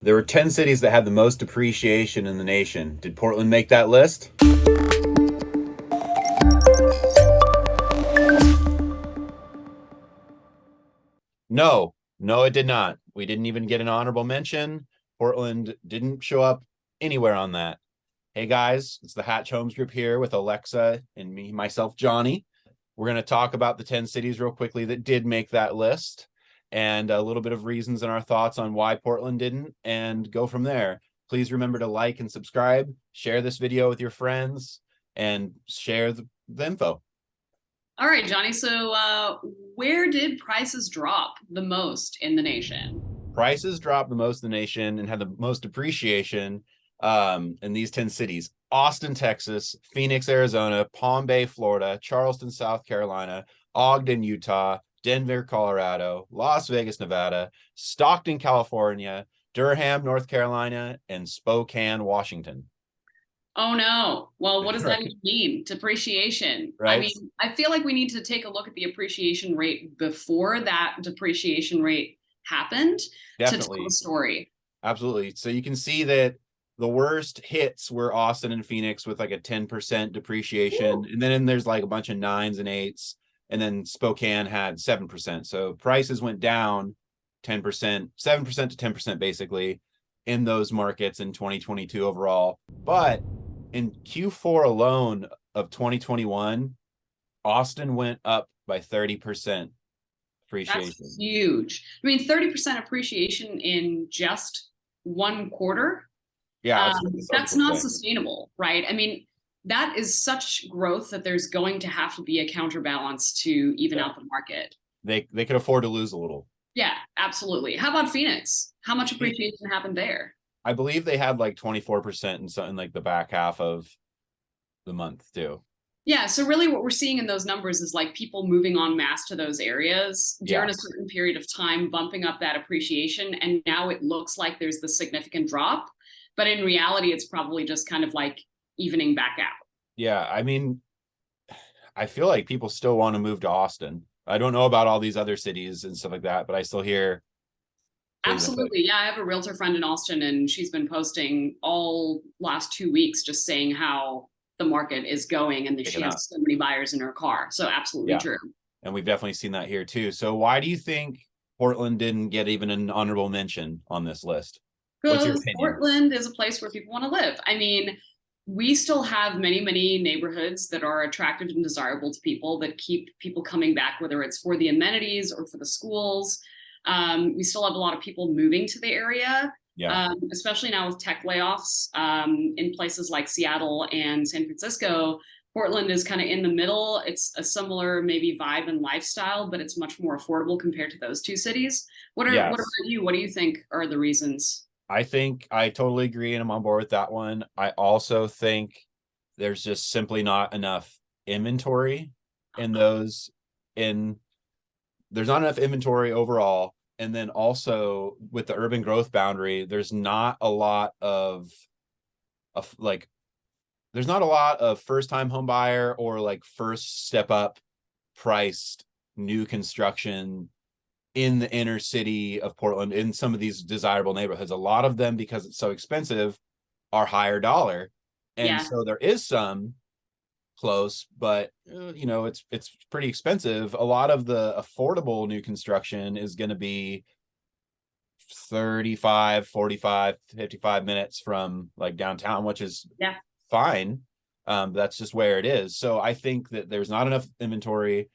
There were 10 cities that had the most depreciation in the nation. Did Portland make that list? No, no, it did not. We didn't even get an honorable mention. Portland didn't show up anywhere on that. Hey guys, it's the Hatch Homes Group here with Alexa and me, myself, Johnny. We're going to talk about the 10 cities real quickly that did make that list and a little bit of reasons and our thoughts on why Portland didn't, and go from there. Please remember to like and subscribe, share this video with your friends, and share the info. All right, Johnny. So, where did prices drop the most in the nation? Prices dropped the most in the nation and had the most depreciation in these 10 cities: Austin, Texas; Phoenix, Arizona; Palm Bay, Florida; Charleston, South Carolina; Ogden, Utah; Denver, Colorado; Las Vegas, Nevada; Stockton, California; Durham, North Carolina; and Spokane, Washington. Oh no. Well, what does that Right. even mean? Depreciation. I Right. mean, I feel like we need to take a look at the appreciation rate before that depreciation rate happened to tell the Definitely. story. Absolutely. So you can see that the worst hits were Austin and Phoenix with like a 10% depreciation. Ooh. And then there's like a bunch of nines and eights. And then Spokane had 7%. So prices went down 10%, 7% to 10% basically in those markets in 2022 overall. But in Q4 alone of 2021, Austin went up by 30% That's appreciation. huge. I mean, 30% appreciation in just one quarter. Yeah, it's That's not unsustainable. sustainable, right? I mean, that is such growth that there's going to have to be a counterbalance to even Yeah. out the market. They could afford to lose a little. Yeah, absolutely. How about Phoenix? How much appreciation happened there? I believe they had like 24% in something like the back half of the month too. Yeah, so really what we're seeing in those numbers is like people moving en masse to those areas during Yeah. a certain period of time, bumping up that appreciation. And now it looks like there's the significant drop. But in reality, it's probably just kind of like evening back out. Yeah. I mean, I feel like people still want to move to Austin. I don't know about all these other cities and stuff like that, but I still hear like, Absolutely. Yeah, I have a realtor friend in Austin, and she's been posting all last 2 weeks just saying how the market is going and that she picking up. has so many buyers in her car. So, absolutely Yeah. true. And we've definitely seen that here too. So why do you think Portland didn't get even an honorable mention on this list? What's your Because opinion? Portland is a place where people want to live. I mean, we still have many, many neighborhoods that are attractive and desirable to people that keep people coming back, whether it's for the amenities or for the schools. We still have a lot of people moving to the area, Yeah. especially now with tech layoffs in places like Seattle and San Francisco. Portland is kind of in the middle. It's a similar maybe vibe and lifestyle, but it's much more affordable compared to those two cities. What Yes. about you? What do you think are the reasons? I think I totally agree and I'm on board with that one. I also think there's just simply not enough inventory in those in there's not enough inventory overall. And then also with the urban growth boundary, of like there's not a lot of first time home buyer or like first step up priced new construction in the inner city of Portland in some of these desirable neighborhoods. A lot of them, because it's so expensive, are higher dollar. And Yeah, so there is some close, but it's pretty expensive. A lot of the affordable new construction is going to be 35, 45, 55 minutes from like downtown, which is yeah, fine. That's just where it is. So I think that there's not enough inventory,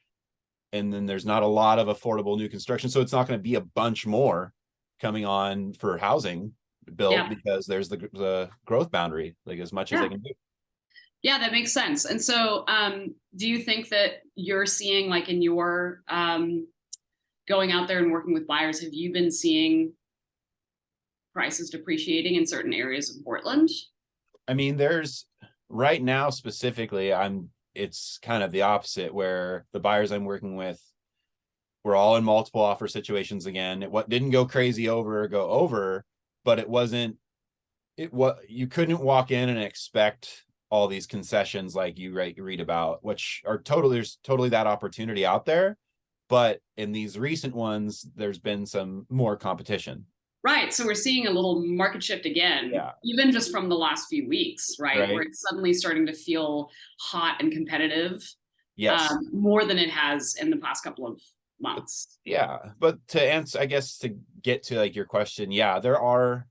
and then there's not a lot of affordable new construction. So it's not going to be a bunch more coming on for housing built yeah, because there's the growth boundary, like as much as they yeah, can do. yeah. That makes sense. And so, do you think that you're seeing, like, in your going out there and working with buyers, have you been seeing prices depreciating in certain areas of Portland? I mean, there's right now specifically, it's kind of the opposite where the buyers I'm working with, we're all in multiple offer situations again. What didn't go crazy go over, but it wasn't it what you couldn't walk in and expect all these concessions like you read about, which are totally there's totally that opportunity out there. But in these recent ones, there's been some more competition. Right. So we're seeing a little market shift again, Yeah. even just from the last few weeks, right? Where Right. it's suddenly starting to feel hot and competitive, Yes. more than it has in the past couple of months. Yeah. But to answer, I guess to get to like your question, yeah, there are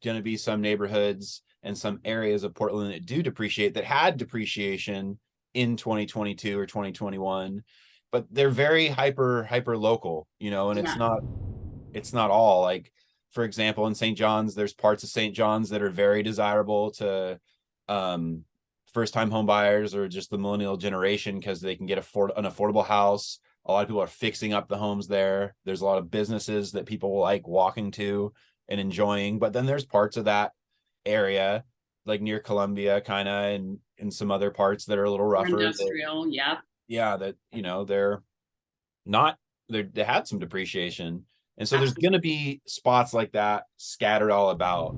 going to be some neighborhoods and some areas of Portland that do depreciate, that had depreciation in 2022 or 2021, but they're very hyper local, and Yeah. it's not all. Like, for example, in St. John's, there's parts of St. John's that are very desirable to um, first time home buyers or just the millennial generation, because they can get an affordable house. A lot of people are fixing up the homes there. There's a lot of businesses that people like walking to and enjoying. But then there's parts of that area, like near Columbia, kind of, and in some other parts that are a little More rougher. industrial. Yep. Yeah, that they're not, they had some depreciation, and so there's Absolutely. going to be spots like that scattered all about.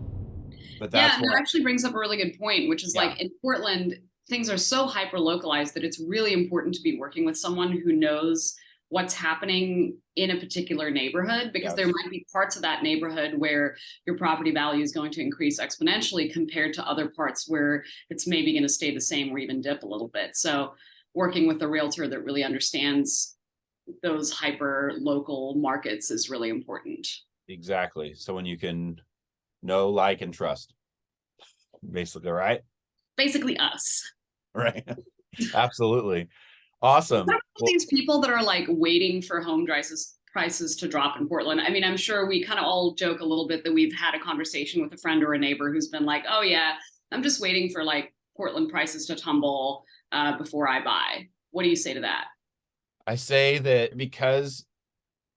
But Yeah, that's and that what, actually brings up a really good point, which is yeah, like in Portland, things are so hyper localized that it's really important to be working with someone who knows what's happening in a particular neighborhood, because there yes, might be parts of that neighborhood where your property value is going to increase exponentially compared to other parts where it's maybe going to stay the same or even dip a little bit. So working with a realtor that really understands those hyper local markets is really important. exactly. So when you can know, like, and trust, basically, right? Basically us. Right. Absolutely. Awesome. Well, These people that are like waiting for home prices to drop in Portland. I mean, I'm sure we kind of all joke a little bit that we've had a conversation with a friend or a neighbor who's been like, "Oh yeah, I'm just waiting for like Portland prices to tumble before I buy." What do you say to that? I say that because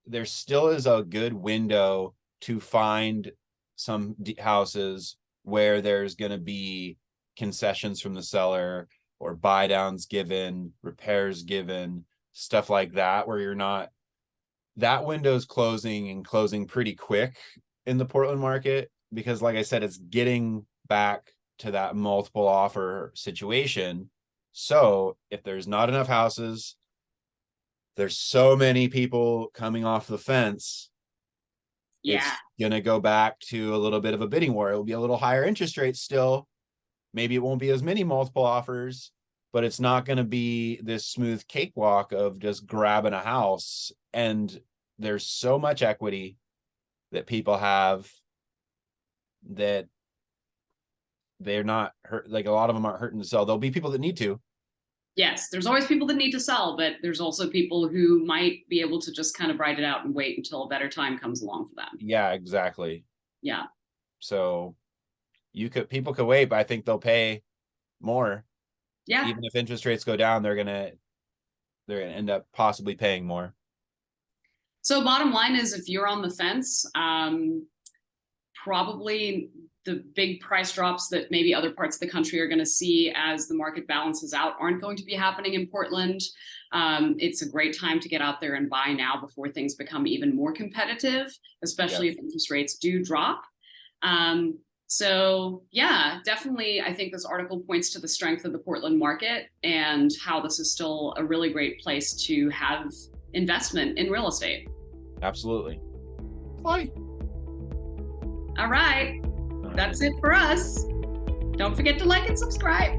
there still is a good window to find some houses where there's going to be concessions from the seller, or buy downs given, repairs given, stuff like that, where you're not, that window's closing and closing pretty quick in the Portland market, because like I said, it's getting back to that multiple offer situation. So if there's not enough houses, there's so many people coming off the fence, Yeah. it's going to go back to a little bit of a bidding war. It will be a little higher interest rates still. Maybe it won't be as many multiple offers, but it's not going to be this smooth cakewalk of just grabbing a house. And there's so much equity that people have that they're not hurt. Like, a lot of them aren't hurting to sell. There'll be people that need to. Yes, there's always people that need to sell, but there's also people who might be able to just kind of ride it out and wait until a better time comes along for them. Yeah, exactly. Yeah. So people could wait, but I think they'll pay more. Yeah. Even if interest rates go down, they're gonna end up possibly paying more. So bottom line is, if you're on the fence, probably the big price drops that maybe other parts of the country are going to see as the market balances out aren't going to be happening in Portland. It's a great time to get out there and buy now before things become even more competitive, especially if interest rates do drop. So yeah, definitely, I think this article points to the strength of the Portland market and how this is still a really great place to have investment in real estate. Absolutely. Bye. All right. That's it for us. Don't forget to like and subscribe.